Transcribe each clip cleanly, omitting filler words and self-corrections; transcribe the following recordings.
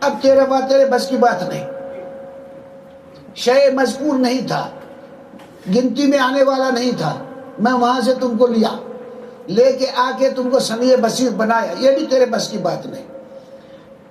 اب تیرے بس کی بات نہیں، شے مذکور نہیں تھا، گنتی میں آنے والا نہیں تھا، میں وہاں سے تم کو لے کے آ کے تم کو سمیع بصیر بنایا، یہ بھی تیرے بس کی بات نہیں،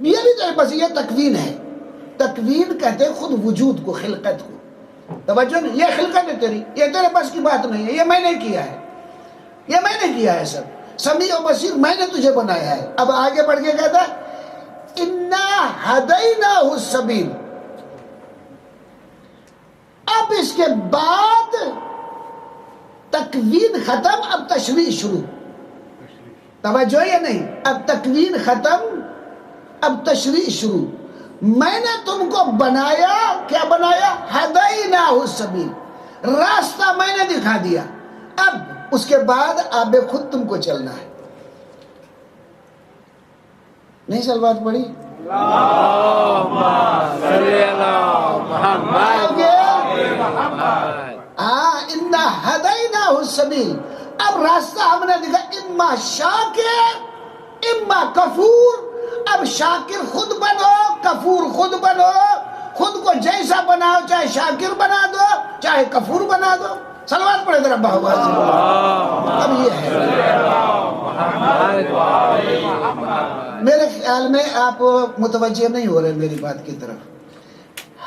یہ بھی تیرے بس، یہ تکوین ہے۔ تکوین کہتے ہیں خود وجود کو، خلقت کو، توجہ نہیں، یہ خلقت ہے تیری، یہ تیرے بس کی بات نہیں ہے، یہ میں نے کیا ہے، یہ میں نے کیا ہے سب، سمیع و بصیر میں نے تجھے بنایا ہے۔ اب آگے بڑھ کے کہتا ہے اِنَّا هَدَيْنَاهُ السَّبِيلَ، اب اس کے بعد تکوین ختم، اب تشریح شروع، توجہ یا نہیں، اب تکوین ختم، اب تشریح شروع۔ میں نے تم کو بنایا، کیا بنایا؟ هَدَيْنَاهُ السَّبِيلَ، راستہ میں نے دکھا دیا، اب اس کے بعد آب خود تم کو چلنا ہے۔ نہیں سلوات پڑھی؟ اللہم صلی علی محمد۔ اِنَّا هَدَيْنَاهُ السَّبِيلَ، اب راستہ ہم نے دکھا، اما شاکر اما کفور، اب شاکر خود بنو، کفور خود بنو، خود کو جیسا بناؤ، چاہے شاکر بنا دو چاہے کفور بنا دو۔ صلوات پڑھے ذرا بہوا سے۔ اب یہ ہے، میرے خیال میں آپ متوجہ نہیں ہو رہے میری بات کی طرف۔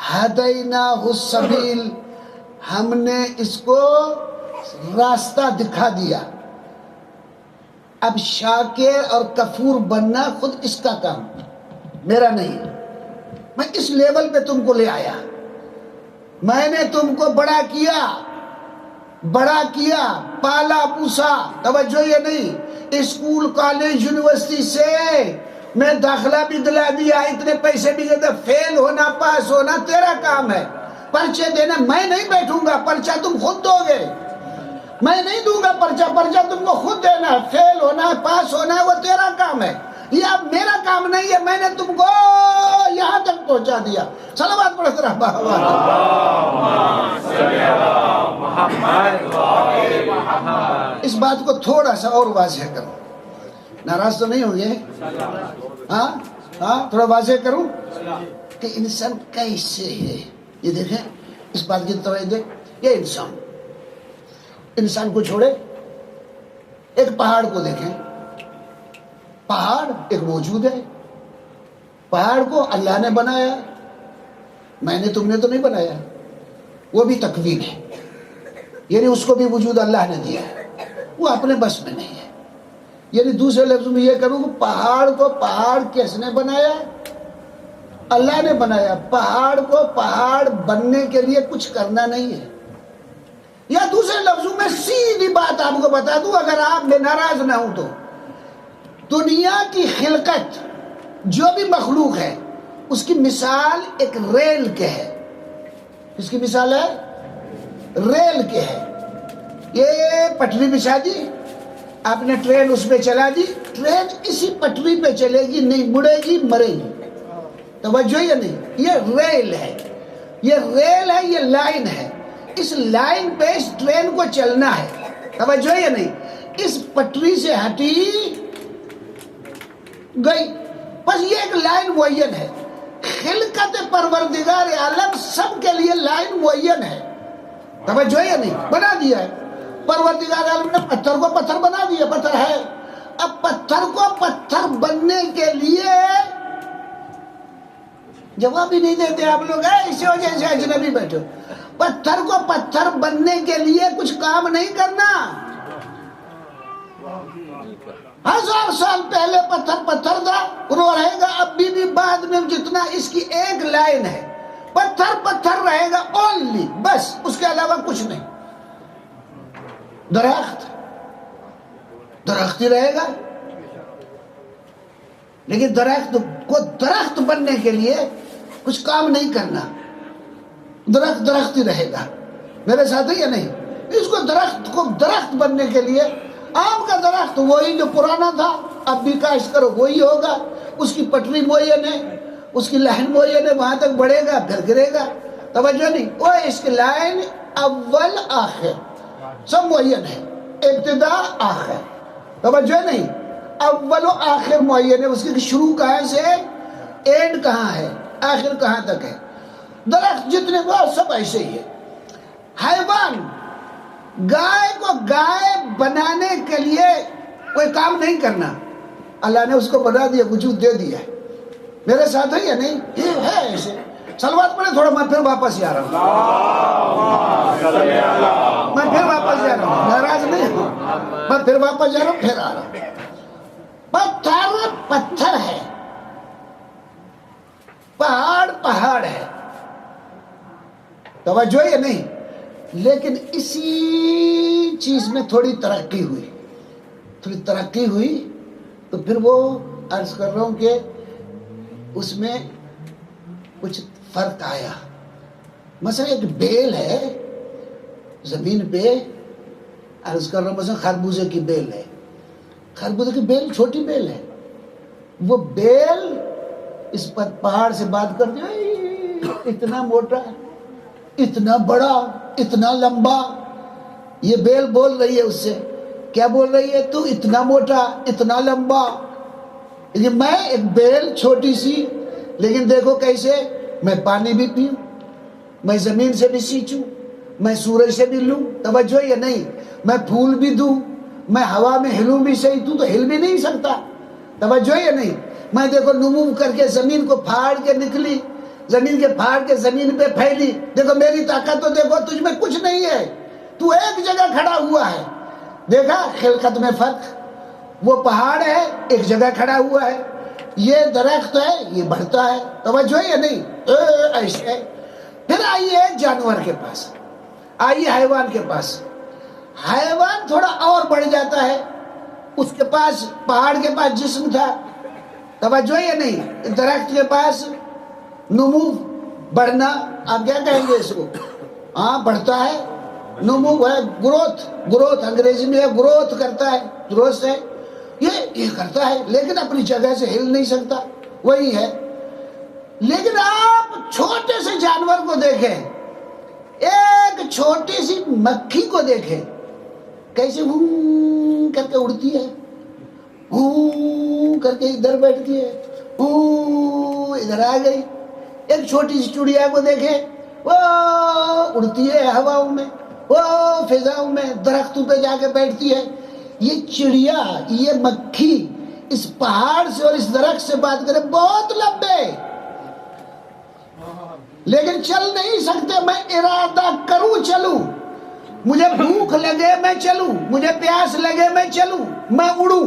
ہدیناہ السبیل، ہم نے اس کو راستہ دکھا دیا، اب شاکر اور کفور بننا خود اس کا کام، میرا نہیں۔ میں اس لیول پہ تم کو لے آیا، میں نے تم کو بڑا کیا، پالا پوسا، توجہ یہ نہیں، اسکول کالج یونیورسٹی سے میں داخلہ بھی دلا دیا، اتنے پیسے بھی دے، فیل ہونا پاس ہونا تیرا کام ہے، پرچے دینا میں نہیں بیٹھوں گا، پرچہ تم خود دو گے، میں نہیں دوں گا پرچہ تم کو خود دینا ہے، فیل ہونا ہے پاس ہونا ہے وہ تیرا کام ہے، یہ اب میرا کام نہیں ہے، میں نے تم کو یہاں تک پہنچا دیا۔ صلوات پڑھتے رہا بہوا۔ اس بات کو تھوڑا سا اور واضح کرو، ناراض تو نہیں ہوں گے؟ ہاں تھوڑا واضح کروں کہ انسان کیسے ہے۔ یہ دیکھیں، اس بات کی توجہ دیں، یہ انسان کو چھوڑے، ایک پہاڑ کو دیکھیں، پہاڑ ایک موجود ہے، پہاڑ کو اللہ نے بنایا، میں نے تم نے تو نہیں بنایا، وہ بھی تکوین ہے، یعنی اس کو بھی وجود اللہ نے دیا ہے، وہ اپنے بس میں نہیں ہے۔ یعنی دوسرے لفظ میں یہ کروں کہ پہاڑ کو پہاڑ کس نے بنایا؟ اللہ نے بنایا۔ پہاڑ کو پہاڑ بننے کے لیے کچھ کرنا نہیں ہے۔ یا دوسرے لفظوں میں سیدھی بات آپ کو بتا دوں، اگر آپ میں ناراض نہ ہوں تو، دنیا کی خلقت جو بھی مخلوق ہے اس کی مثال ایک ریل کے ہے۔ اس کی مثال ہے ریل کے ہے۔ یہ پٹری بچھا دی، آپ نے ٹرین اس پہ چلا دی، ٹرین اسی پٹری پہ چلے گی، نہیں مڑے گی، مرے گی، توجہ یا نہیں؟ یہ ریل ہے، یہ لائن ہے، اس لائن پہ اس ٹرین کو چلنا ہے، توجہ یا نہیں؟ اس پٹری سے ہٹی گئی، بس یہ ایک لائن معین ہے۔ خلقت پروردگار عالم سب کے لیے لائن معین ہے، توجہ یا نہیں؟ بنا دیا ہے پروردگار عالم نے، پتھر کو پتھر بنا دیا، پتھر ہے۔ اب پتھر کو پتھر بننے کے لیے جواب ہی نہیں دیتے آپ لوگ، اسی وجہ سے اجنبی بیٹھو۔ پتھر کو پتھر بننے کے لیے کچھ کام نہیں کرنا، 1000 سال پہلے پتھر تھا، وہ رہے گا اب بھی بعد میں جتنا، اس کی ایک لائن ہے، پتھر رہے گا اونلی، بس اس کے علاوہ کچھ نہیں۔ درخت ہی رہے گا، لیکن درخت کو درخت بننے کے لیے کچھ کام نہیں کرنا، درخت ہی رہے گا۔ میرے ساتھ ہے یا نہیں؟ اس کو درخت بننے کے لیے، آم کا درخت وہی جو پرانا تھا، اب بھی کاشت کرو وہی ہوگا، اس کی پٹری معین ہے، اس کی لائن معین ہے، وہاں تک بڑھے گا پھر گرے گا، توجہ نہیں؟ وہ اس کی لائن اول آخر سب معین ہے، ابتدا آخر، توجہ نہیں؟ اول و آخر معین ہے، اس کی شروع کہاں سے؟ اینڈ کہاں ہے، آخر کہاں تک ہے؟ درخت جتنے وہ سب ایسے ہی ہے۔ حیوان، گائے کو گائے بنانے کے لیے کوئی کام نہیں کرنا، اللہ نے اس کو بنا دیا، وجود دے دیا ہے۔ میرے ساتھ ہے یا نہیں؟ یہ ہے ایسے۔ صلوات پڑھے تھوڑا، میں پھر واپس جا رہا ہوں، میں پھر واپس جا رہا ہوں، ناراض نہیں ہوں، میں پھر واپس جا رہا ہوں، پھر آ رہا ہوں۔ پتھر پتھر ہے، پہاڑ پہاڑ ہے، توجہ یا نہیں؟ لیکن اسی چیز میں تھوڑی ترقی ہوئی تو پھر وہ عرض کر رہا ہوں کہ اس میں کچھ فرق آیا۔ مثلا ایک بیل ہے زمین پہ، عرض کر رہا ہوں مثلا خربوزے کی بیل ہے، خربوزے کی بیل چھوٹی بیل ہے، وہ بیل اس پر پہاڑ سے بات کر دیا، اتنا موٹا، اتنا بڑا، اتنا لمبا، یہ بیل بول رہی ہے اس سے، کیا بول رہی ہے؟ تو اتنا موٹا، اتنا لمبا۔ یہ میں ایک بیل چھوٹی سی، لیکن دیکھو کیسے میں پانی بھی پیوں، میں زمین سے بھی سینچوں، میں سورج سے بھی لوں، توجہ یا نہیں؟ میں پھول بھی دوں، میں ہوا میں ہلوں بھی صحیح، تو ہل بھی نہیں سکتا، توجہ یا نہیں؟ میں دیکھو نمو کر کے زمین کو پھاڑ کے نکلی، زمین کے پھاڑ کے زمین پہ پھیلی، دیکھو میری طاقت تو دیکھو، تجھ میں کچھ نہیں ہے، تو ایک جگہ کھڑا ہوا ہے۔ دیکھا خلقت میں فرق؟ وہ پہاڑ ہے، ایک جگہ کھڑا ہوا ہے، یہ درخت ہے، یہ بڑھتا ہے، توجہ ہے یا نہیں؟ ایسے۔ پھر آئیے جانور کے پاس، آئیے حیوان کے پاس۔ حیوان تھوڑا اور بڑھ جاتا ہے، اس کے پاس پہاڑ کے پاس جسم تھا، توجہ ہے یا نہیں؟ درخت کے پاس نمو، بڑھنا، آپ کیا کہیں گے اس کو؟ ہاں بڑھتا ہے، نمو ہے، گروتھ انگریزی میں ہے، گروتھ کرتا ہے، درست ہے، یہ کرتا ہے، لیکن اپنی جگہ سے ہل نہیں سکتا، وہی ہے۔ لیکن آپ چھوٹے سے جانور کو دیکھیں، ایک چھوٹی سی مکھی کو دیکھیں، کیسے ہوں کر کے اڑتی ہے، ہوں کر کے ادھر بیٹھتی ہے، ہوں ادھر آ گئی۔ ایک چھوٹی سی چڑیا کو دیکھیں، وہ اڑتی ہے ہواؤں میں، وہ فضاؤں میں، درختوں پہ جا کے بیٹھتی ہے۔ یہ چڑیا، یہ مکھی اس پہاڑ سے اور اس درخت سے بات کرے بہت لمبے، لیکن چل نہیں سکتے۔ میں ارادہ کروں چلوں، مجھے بھوک لگے میں چلوں، مجھے پیاس لگے میں چلوں، میں اڑوں،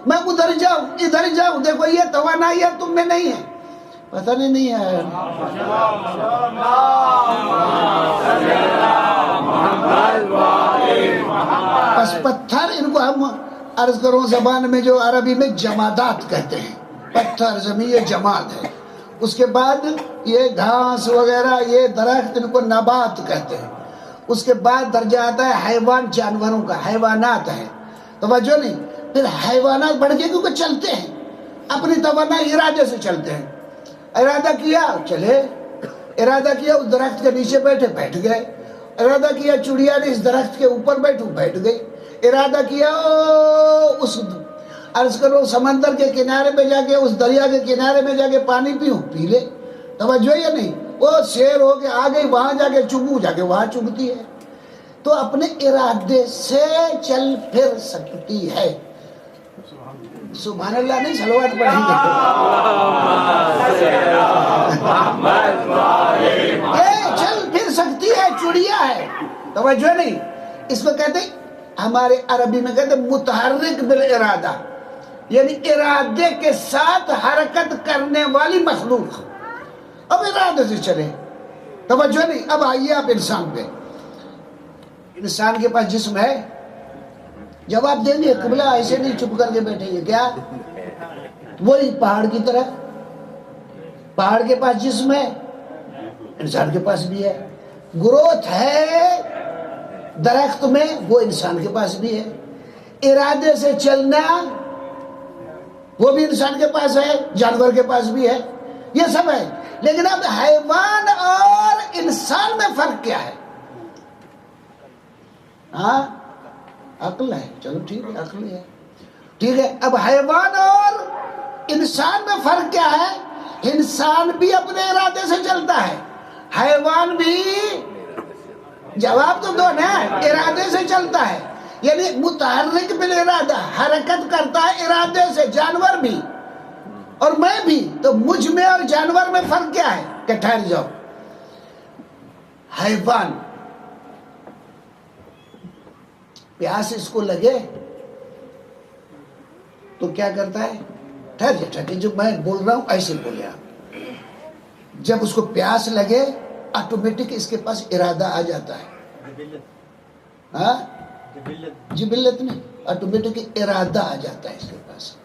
میں ادھر جاؤں ادھر جاؤں۔ دیکھو یہ توانائی ہے، تم میں نہیں ہے، پتہ نہیں ہے۔ پس پتھر، ان کو ہم عرض کروں زبان میں جو عربی میں جمادات کہتے ہیں، پتھر زمین یہ جماد ہے۔ اس کے بعد یہ گھاس وغیرہ، یہ درخت، ان کو نبات کہتے ہیں۔ اس کے بعد درجہ آتا ہے حیوان، جانوروں کا، حیوانات ہے، توجہ نہیں؟ پھر حیوانات بڑھ کے کیونکہ چلتے ہیں، اپنی توانائی ارادے سے چلتے ہیں۔ ارادہ کیا چلے، ارادہ کیا اس درخت کے نیچے بیٹھے، بیٹھ گئے، ارادہ کیا چڑیا نے اس درخت کے اوپر بیٹھوں، بیٹھ گئی، ارادہ کیا اس عرض کرو سمندر کے کنارے پہ جا کے، اس دریا کے کنارے میں جا کے پانی پیوں، پی لے، توجہ یا نہیں؟ وہ شیر ہو کے آ گئی، وہاں جا کے چگوں، جا کے وہاں چگتی ہے۔ تو اپنے ارادے سے چل پھر سکتی ہے۔ سبحان اللہ نہیں، صلوات پڑھیں گے؟ یہ چل پھر سکتی ہے، چڑیا ہے، توجہ نہیں؟ اس میں کہتے ہیں، ہمارے عربی میں کہتے ہیں متحرک بالارادہ، یعنی ارادے کے ساتھ حرکت کرنے والی مخلوق، اب ارادے سے چلے، توجہ نہیں؟ اب آئیے آپ انسان پہ۔ انسان کے پاس جسم ہے، جواب دیں گے؟ قبلہ ایسے نہیں چپ کر کے بیٹھے گے، کیا؟ وہی پہاڑ کی طرح، پہاڑ کے پاس جسم ہے، انسان کے پاس بھی ہے، گروتھ ہے درخت میں، وہ انسان کے پاس بھی ہے، ارادے سے چلنا وہ بھی انسان کے پاس ہے، جانور کے پاس بھی ہے، یہ سب ہے۔ لیکن اب حیوان اور انسان میں فرق کیا ہے؟ ہاں عقل ہے، چلو ٹھیک ہے، عقل ہے، ٹھیک ہے۔ اب حیوان اور انسان میں فرق کیا ہے؟ انسان بھی اپنے ارادے سے چلتا ہے، حیوان بھی، جواب تو دو نا، ارادے سے چلتا ہے، یعنی متحرک بالارادہ، حرکت کرتا ہے ارادے سے، جانور بھی اور میں بھی۔ تو مجھ میں اور جانور میں فرق کیا ہے؟ کہ ٹھہر جاؤ، حیوان پیاس اس کو لگے تو کیا کرتا ہے؟ ٹھہر جا، ٹھہر جا، جو میں بول رہا ہوں ایسے بولے آپ۔ جب اس کو پیاس لگے آٹومیٹک اس کے پاس ارادہ آ جاتا ہے، ہاں جبلت نہیں، آٹومیٹک ارادہ آ جاتا ہے اس کے پاس۔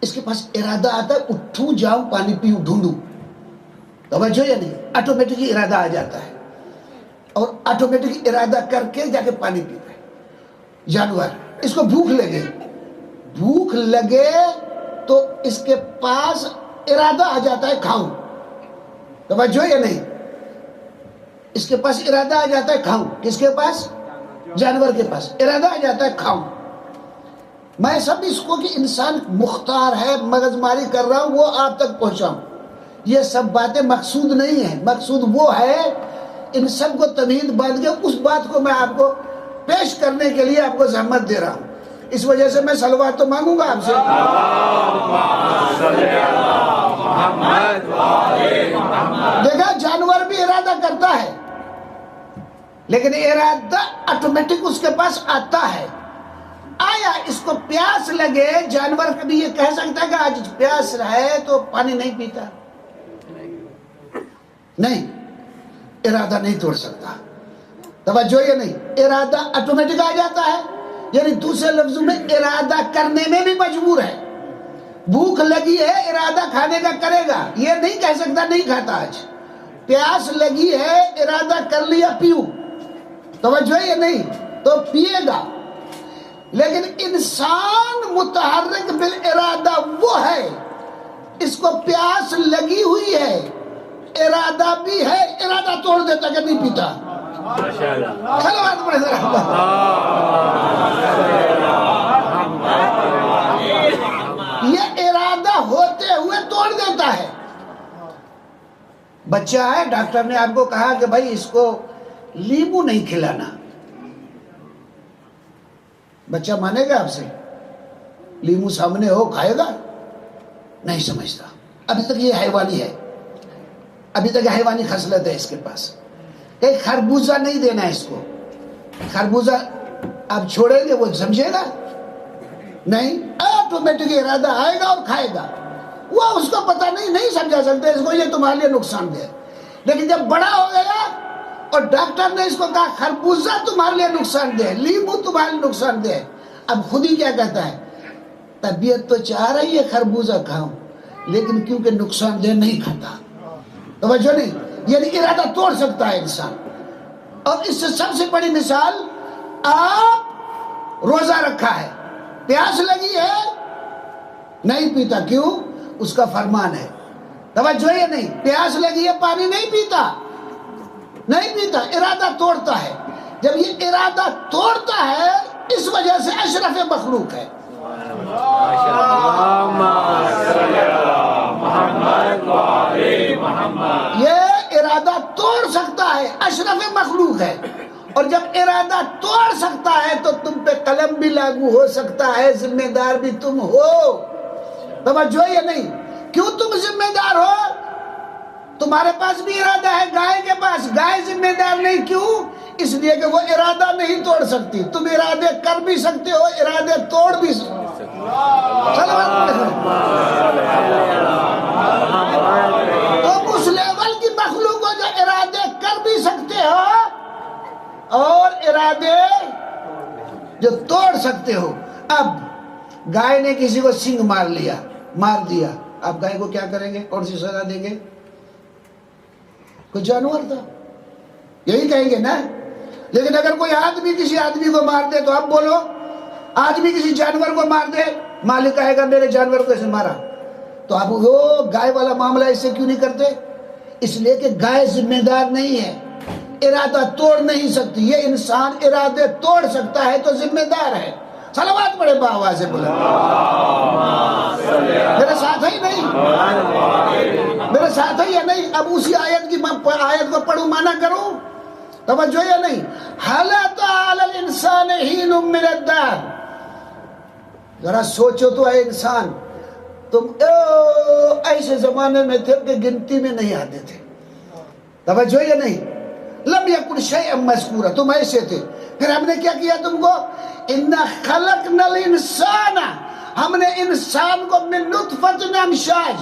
اس کے پاس ارادہ آتا ہے، اٹھوں جاؤں پانی پیوں ڈھونڈوں، توجہ یا نہیں؟ آٹومیٹک ارادہ آ جاتا ہے اور آٹومیٹک ارادہ کر کے جا کے پانی پیتا ہے۔ جانور، اس کو بھوک لگے، بھوک لگے تو اس کے پاس ارادہ آ جاتا ہے کھاؤں، توجہ یا نہیں؟ اس کے پاس ارادہ آ جاتا ہے کھاؤں، کس کے پاس؟ جانور کے پاس ارادہ آ جاتا ہے کھاؤں۔ میں سب اس کو کہ انسان مختار ہے، مغز ماری کر رہا ہوں، وہ آپ تک پہنچاؤں، یہ سب باتیں مقصود نہیں ہیں، مقصود وہ ہے ان سب کو تمہید باندھ کے اس بات کو میں آپ کو پیش کرنے کے لیے آپ کو زحمت دے رہا ہوں۔ اس وجہ سے میں صلوات تو مانگوں گا آپ سے۔ دیکھا، جانور بھی ارادہ کرتا ہے لیکن ارادہ آٹومیٹک اس کے پاس آتا ہے۔ آیا اس کو پیاس لگے، جانور کبھی یہ کہہ سکتا ہے کہ آج پیاس ہے تو پانی نہیں پیتا؟ نہیں، ارادہ نہیں توڑ سکتا، توجہ یا نہیں؟ ارادہ آٹومیٹک آ جاتا ہے، یعنی دوسرے لفظوں میں ارادہ کرنے میں بھی مجبور ہے۔ بھوک لگی ہے، ارادہ کھانے کا کرے گا، یہ نہیں کہہ سکتا نہیں کھاتا آج۔ پیاس لگی ہے، ارادہ کر لیا پیوں، توجہ یا نہیں؟ تو پیے گا۔ لیکن انسان متحرک بالارادہ وہ ہے، اس کو پیاس لگی ہوئی ہے، ارادہ بھی ہے، ارادہ توڑ دیتا کہ نہیں پیتا۔ صلوات پڑھے ذرا۔ یہ ارادہ ہوتے ہوئے توڑ دیتا ہے۔ بچہ ہے، ڈاکٹر نے آپ کو کہا کہ بھائی اس کو لیمو نہیں کھلانا، بچہ مانے گا آپ سے؟ لیمو سامنے ہو کھائے گا؟ نہیں سمجھتا، ابھی تک یہ حیوانی ہے، ابھی تک حیوانی خصلت ہے اس کے پاس۔ کہ خربوزہ نہیں دینا اس کو، خربوزہ آپ چھوڑیں گے وہ سمجھے گا؟ نہیں، آٹومیٹک ارادہ آئے گا اور کھائے گا۔ وہ اس کو پتہ نہیں سمجھا سکتے اس کو یہ تمہارے لیے نقصان دہ۔ لیکن جب بڑا ہو گیا اور ڈاکٹر نے اس کو کہا خربوزہ تمہارے لیے نقصان دہ، لیمو تمہارے لیے نقصان دہ، اب خود ہی کیا کہتا ہے؟ طبیعت تو چاہ رہی ہے خربوزہ کھاؤں لیکن کیونکہ نقصان دہ نہیں کھاتا، توجہ نہیں؟ یعنی ارادہ توڑ سکتا ہے انسان۔ اور اس سے سب سے بڑی مثال، آپ روزہ رکھا ہے، پیاس لگی ہے، نہیں پیتا، کیوں؟ اس کا فرمان ہے، توجہ ہے نہیں؟ پیاس لگی ہے، پانی نہیں پیتا، نہیں پیتا، ارادہ توڑتا ہے۔ جب یہ ارادہ توڑتا ہے اس وجہ سے اشرف مخلوق ہے۔ یہ ارادہ توڑ سکتا ہے، اشرف مخلوق ہے۔ اور جب ارادہ توڑ سکتا ہے تو تم پہ قلم بھی لاگو ہو سکتا ہے، ذمہ دار بھی تم ہو، توجہ یا نہیں؟ کیوں تم ذمہ دار ہو؟ تمہارے پاس بھی ارادہ ہے، گائے کے پاس، گائے ذمہ دار نہیں، کیوں؟ اس لیے کہ وہ ارادہ نہیں توڑ سکتی، تم ارادے کر بھی سکتے ہو، ارادے توڑ بھی سکتے ہو۔ تم اس لیول کی مخلوق ہو جو ارادے کر بھی سکتے ہو اور ارادے جو توڑ سکتے ہو۔ اب گائے نے کسی کو سنگ مار دیا، اب گائے کو کیا کریں گے؟ کون سی سزا دیں گے؟ کوئی جانور تھا، یہی کہیں گے نا۔ لیکن اگر کوئی آدمی کسی آدمی کو مار دے تو اب بولو، آدمی کسی جانور کو مار دے، مالک کہے گا میرے جانور کو ایسے مارا، تو اب وہ گائے والا معاملہ اس سے کیوں نہیں کرتے؟ اس لیے کہ گائے ذمہ دار نہیں ہے، ارادہ توڑ نہیں سکتی، یہ انسان ارادے توڑ سکتا ہے تو ذمہ دار ہے۔ صلوات پڑھے با آواز بلند۔ میرے ساتھ ہے نہیں؟ میرے ساتھ ہے یا نہیں؟ اب اسی آیت آیت کو پڑھوں مانا کروں، توجہ یا نہیں؟ حَلَ تَعَلَى الْإِنسَانِ حِينٌ مِّنَ الدَّهْرِ، ذرا سوچو تو اے انسان، تم ایسے زمانے میں تھے کہ گنتی میں نہیں آتے تھے، توجہ یا نہیں؟ لم یکن شیئا مذکورا، تم ایسے تھے، پھر ہم نے کیا کیا تم کو؟ اِنَّا خَلَقْنَا الْإِنسَانَ، ہم نے انسان کو من نطفۃ امشاج،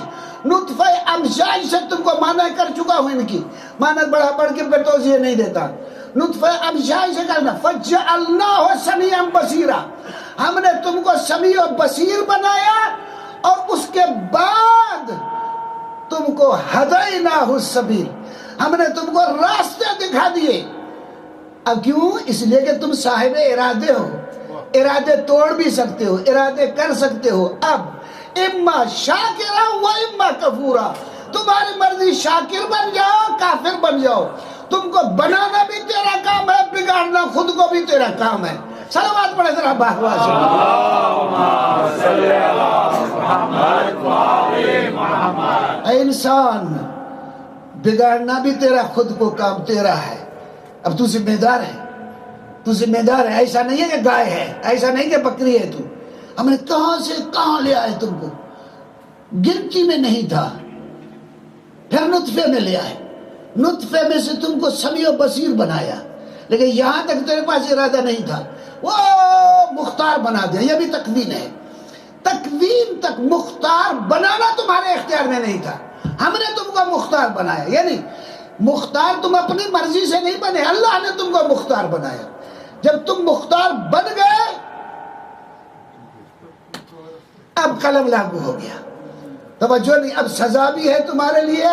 نطفہ امشاج سے تم کو معنی کر چکا ہوں، ان کی معنی بڑا پڑھ کے پھر توضیح نہیں دیتا، نطفہ امشاج سے کرنا، فَجَعَلْنَاهُ سَمِيعًا بَصِيرًا، ہم نے تم کو سمیع و بصیر بنایا، اور اس کے بعد تم کو ہدیناہ السبیل، ہم نے تم کو راستے دکھا دیے۔ اب کیوں؟ اس لیے کہ تم صاحب ارادے ہو، ارادے توڑ بھی سکتے ہو، ارادے کر سکتے ہو۔ اب اما شاکرا و اما کفورا، تمہاری مرضی شاکر بن جاؤ کافر بن جاؤ، تم کو بنانا بھی تیرا کام ہے، بگاڑنا خود کو بھی تیرا کام ہے۔ صلوات پڑھے ذرا باہواز اے انسان، بگاڑنا بھی تیرا خود کو کام تیرا ہے، اب تو ذمہ دار ہے، تو ذمہ دار ہے، ایسا نہیں ہے کہ گائے ہے، ایسا نہیں کہ بکری ہے، تو ہم نے کہاں سے کہاں لے آئے تم کو، گنتی میں نہیں تھا، پھر نطفے میں لے آئے، نطفے میں سے تم کو سمیع و بصیر بنایا، لیکن یہاں تک تیرے پاس ارادہ نہیں تھا، وہ مختار بنا دیا۔ یہ بھی تکوین ہے، تکوین تک مختار بنانا تمہارے اختیار میں نہیں تھا، ہم نے تم کو مختار بنایا، یعنی مختار تم اپنی مرضی سے نہیں بنے، اللہ نے تم کو مختار بنایا۔ جب تم مختار بن گئے، اب قلم لاگو ہو گیا، توجہ نہیں، اب سزا بھی ہے تمہارے لیے